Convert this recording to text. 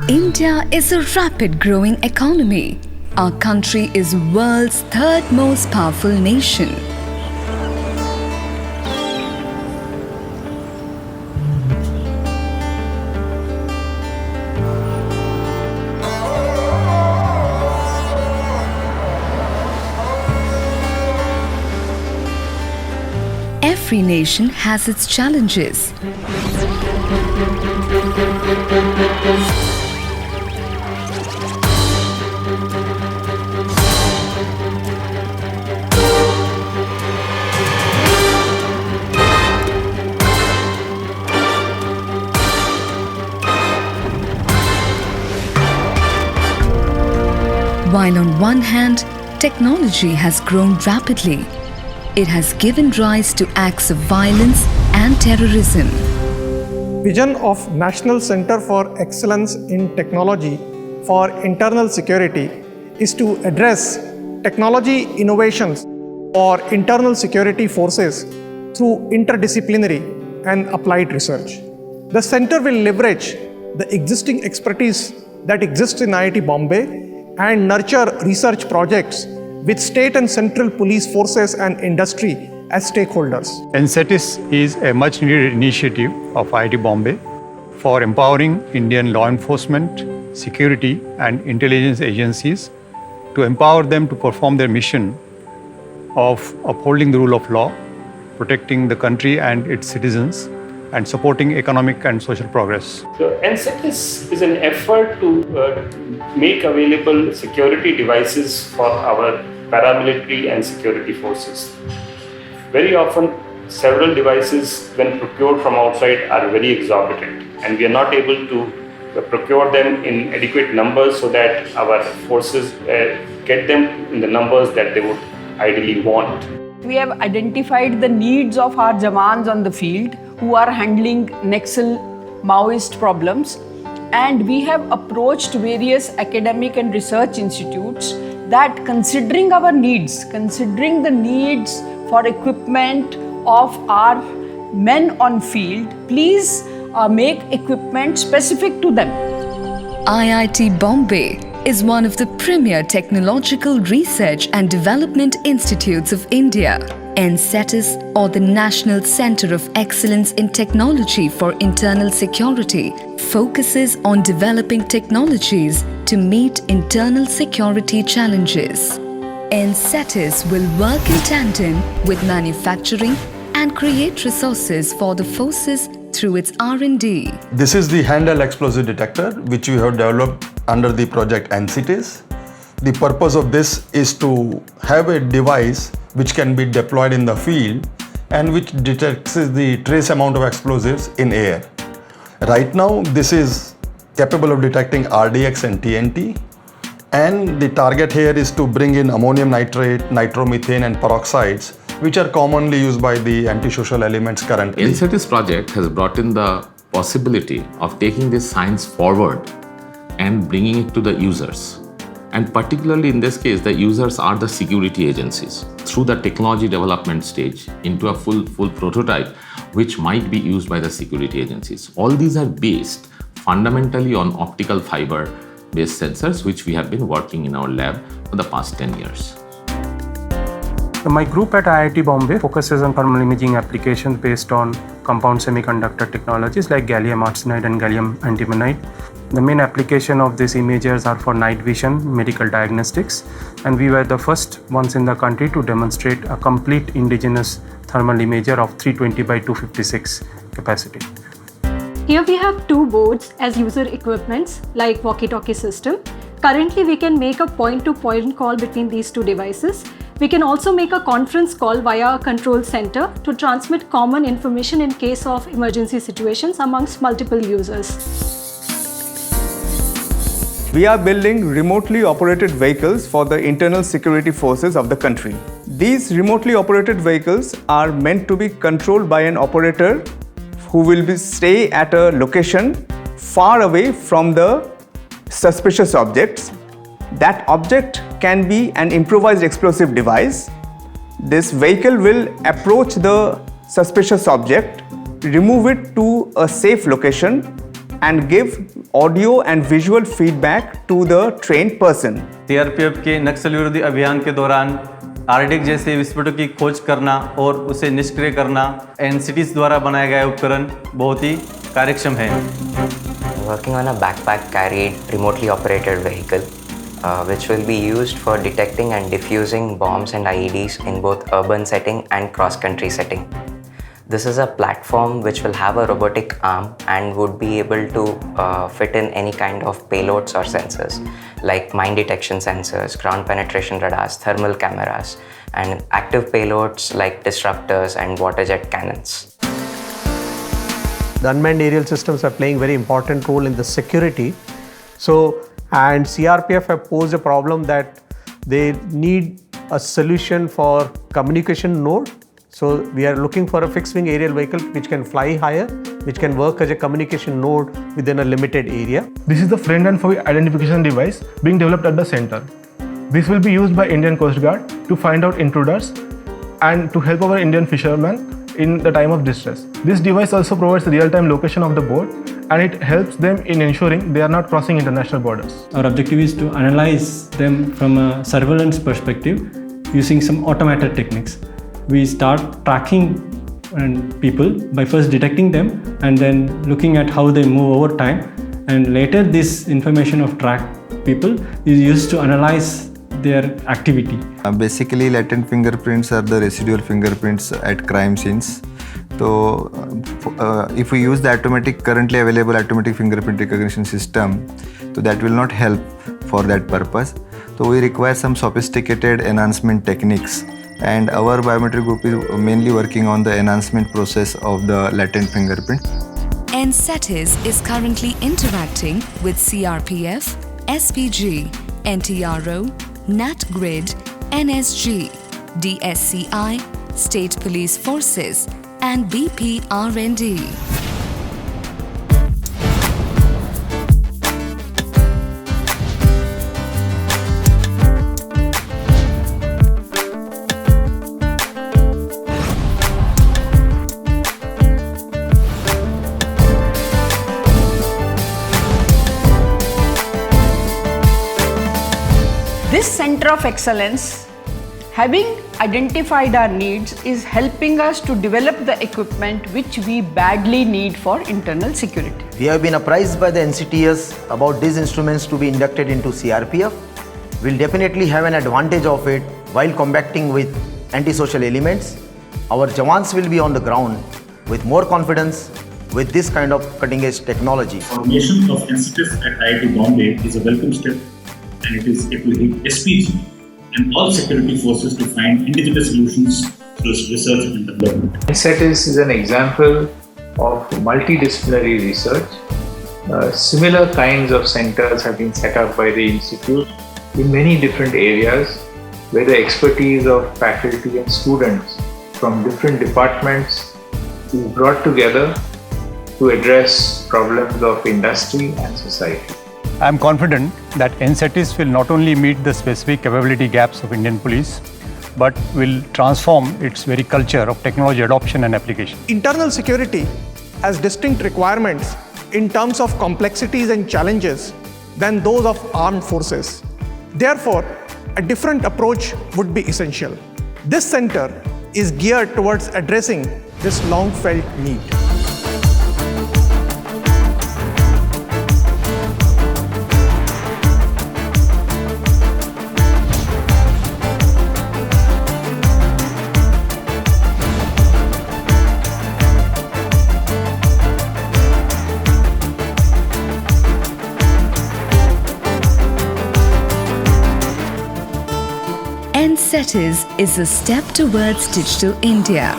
India is a rapid growing economy. Our country is world's third most powerful nation. Every nation has its challenges. While on one hand, technology has grown rapidly, it has given rise to acts of violence and terrorism. Vision of National Center for Excellence in Technology for Internal Security is to address technology innovations for internal security forces through interdisciplinary and applied research. The center will leverage the existing expertise that exists in IIT Bombay and nurture research projects with state and central police forces and industry as stakeholders. NCETIS is a much-needed initiative of IIT Bombay for empowering Indian law enforcement, security and intelligence agencies to empower them to perform their mission of upholding the rule of law, protecting the country and its citizens, and supporting economic and social progress. So NCETIS is an effort to make available security devices for our paramilitary and security forces. Very often, several devices when procured from outside are very exorbitant, and we are not able to procure them in adequate numbers so that our forces get them in the numbers that they would ideally want. We have identified the needs of our Jawans on the field who are handling Naxal Maoist problems, and we have approached various academic and research institutes that considering our needs, considering the needs for equipment of our men on field, please make equipment specific to them. IIT Bombay is one of the premier technological research and development institutes of India. NCETIS, or the National Center of Excellence in Technology for Internal Security, focuses on developing technologies to meet internal security challenges. NCETIS will work in tandem with manufacturing and create resources for the forces through its R&D. This is the handheld explosive detector which we have developed under the project NCETIS. The purpose of this is to have a device which can be deployed in the field and which detects the trace amount of explosives in air. Right now, this is capable of detecting RDX and TNT, and the target here is to bring in ammonium nitrate, nitromethane and peroxides, which are commonly used by the antisocial elements currently. NCETIS project has brought in the possibility of taking this science forward and bringing it to the users. And particularly in this case, the users are the security agencies through the technology development stage into a full prototype, which might be used by the security agencies. All these are based fundamentally on optical fiber based sensors, which we have been working in our lab for the past 10 years. My group at IIT Bombay focuses on thermal imaging applications based on compound semiconductor technologies like gallium arsenide and gallium antimonide. The main application of these imagers are for night vision, medical diagnostics, and we were the first ones in the country to demonstrate a complete indigenous thermal imager of 320 by 256 capacity. Here we have two boards as user equipments like walkie-talkie system. Currently we can make a point-to-point call between these two devices. We can also make a conference call via a control center to transmit common information in case of emergency situations amongst multiple users. We are building remotely operated vehicles for the internal security forces of the country. These remotely operated vehicles are meant to be controlled by an operator who will stay at a location far away from the suspicious objects. That object can be an improvised explosive device. This vehicle will approach the suspicious object, remove it to a safe location, and give audio and visual feedback to the trained person. CRPF के नक्सल विरोधी अभियान के दौरान आरडीएक जैसे विस्फोटों की खोज करना और उसे निष्क्रिय करना NCETIS द्वारा बनाया गया उपकरण बहुत ही कार्यक्षम है. Working on a backpack carried remotely operated vehicle which will be used for detecting and defusing bombs and IEDs in both urban setting and cross-country setting. This is a platform which will have a robotic arm and would be able to fit in any kind of payloads or sensors like mine detection sensors, ground penetration radars, thermal cameras, and active payloads like disruptors and water jet cannons. The unmanned aerial systems are playing very important role in the security. And CRPF have posed a problem that they need a solution for communication node. So we are looking for a fixed wing aerial vehicle which can fly higher, which can work as a communication node within a limited area. This is the friend and foe identification device being developed at the center. This will be used by Indian Coast Guard to find out intruders and to help our Indian fishermen in the time of distress. This device also provides the real-time location of the boat and it helps them in ensuring they are not crossing international borders. Our objective is to analyze them from a surveillance perspective using some automated techniques. We start tracking people by first detecting them and then looking at how they move over time, and later this information of tracked people is used to analyze their activity. Basically, latent fingerprints are the residual fingerprints at crime scenes. So, if we use the currently available automatic fingerprint recognition system, so that will not help for that purpose. So, we require some sophisticated enhancement techniques, and our biometric group is mainly working on the enhancement process of the latent fingerprint. NCETIS is currently interacting with CRPF, SPG, NTRO, NatGrid, NSG, DSCI, State Police Forces, and BP-R&D. This Center of Excellence, having identified our needs, is helping us to develop the equipment which we badly need for internal security. We have been apprised by the NCETIS about these instruments to be inducted into CRPF. We'll definitely have an advantage of it while combating with antisocial elements. Our Jawans will be on the ground with more confidence with this kind of cutting-edge technology. Formation of NCETIS at IIT Bombay is a welcome step, and it will help SPG and all security forces to find indigenous solutions through research and development. NCETIS is an example of multidisciplinary research. Similar kinds of centers have been set up by the Institute in many different areas where the expertise of faculty and students from different departments is brought together to address problems of industry and society. I am confident that NCETIS will not only meet the specific capability gaps of Indian police, but will transform its very culture of technology adoption and application. Internal security has distinct requirements in terms of complexities and challenges than those of armed forces. Therefore, a different approach would be essential. This center is geared towards addressing this long-felt need. NCETIS is a step towards Digital India.